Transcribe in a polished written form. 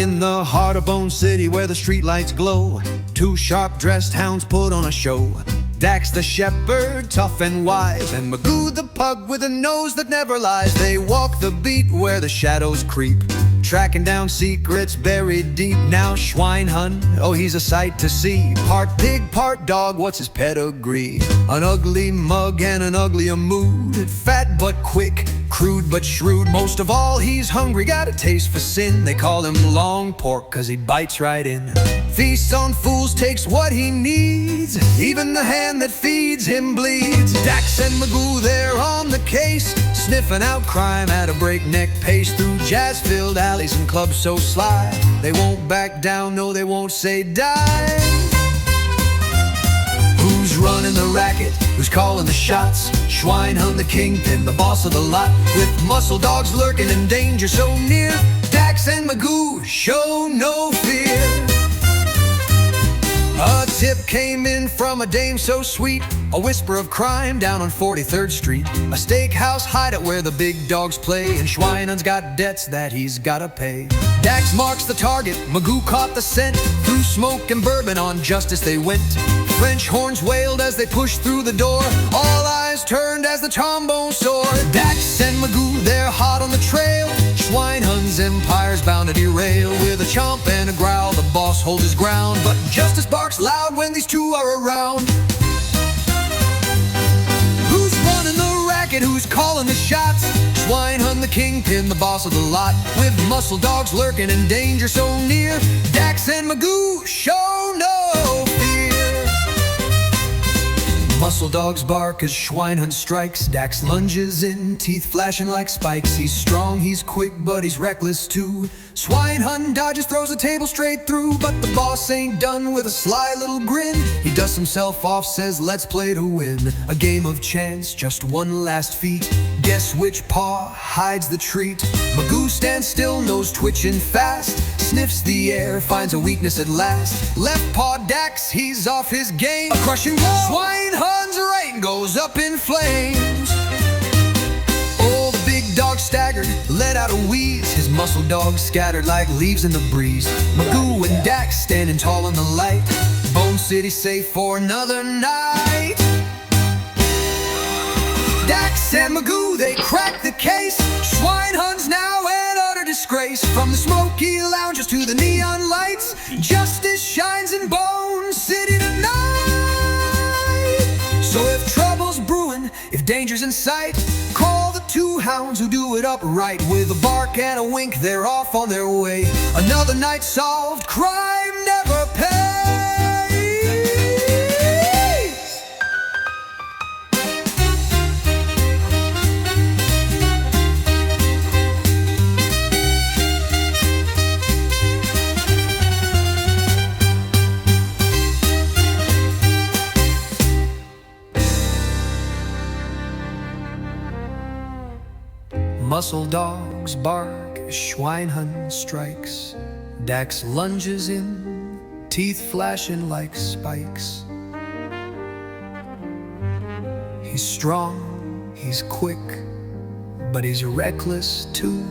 In the heart of Bone City where the streetlights glow, two sharp-dressed hounds put on a show. Dax the shepherd, tough and wise, and Magoo the pug with a nose that never lies. They walk the beat where the shadows creep, tracking down secrets buried deep. Now Schweinhund, oh he's a sight to see. Part pig, part dog, what's his pedigree? An ugly mug and an uglier mood. Fat but quick, crude but shrewd. Most of all he's hungry, got a taste for sin. They call him long pork cause he bites right in. Feasts on fools, takes what he needs. Even the hand that feeds him bleeds. Dax and Magoo, they're on the case, sniffing out crime at a breakneck pace. Through jazz-filled alleys and clubs so sly, they won't back down, no they won't say die. Who's running the racket? Who's calling the shots? Schweinhund the kingpin, the boss of the lot. With muscle dogs lurking and danger so near, Dax and Magoo show no fear. A tip came in from a dame so sweet, a whisper of crime down on 43rd Street. A steakhouse hideout where the big dogs play, and Schweinhund's got debts that he's gotta pay. Dax marks the target, Magoo caught the scent. Through smoke and bourbon on justice they went. French horns wailed as they pushed through the door. All eyes turned as the trombone soared. Dax and Magoo, they're hot on the trail. Schweinhund's empire's bound to derail. With a chomp and a growl, the boss holds his ground, but justice barks loud when these two are around. Who's running the racket? Who's calling the shots? Schweinhund the kingpin, the boss of the lot. With muscle dogs lurking and danger so near, Dax and Magoo show no fear. Muscle dogs bark as Schweinhund strikes. Dax lunges in, teeth flashing like spikes. He's strong, he's quick, but he's reckless too. Schweinhund dodges, throws a table straight through. But the boss ain't done. With a sly little grin, he dusts himself off, says let's play to win. A game of chance, just one last feat. Guess which paw hides the treat. Magoo stands still, nose twitching fast. Sniffs the air, finds a weakness at last. Left paw Dax, he's off his game. A crushing blow, Schweinhund's reign goes up in flames. Oh, the big dog staggered, let out a wheeze. His muscle dogs scattered like leaves in the breeze. Magoo and Dax standing tall in the light. Bone City safe for another night. Dax and Magoo, they crack the case. Schweinhund's now an utter disgrace. From the smoky lounges to the neon lights, justice shines in Bone City tonight. So if trouble's brewing, if danger's in sight, call the two hounds who do it upright. With a bark and a wink, they're off on their way. Another night solved, crime never pays. Muscle dogs bark as Schweinhund strikes. Dax lunges in, teeth flashing like spikes. He's strong, he's quick, but he's reckless too.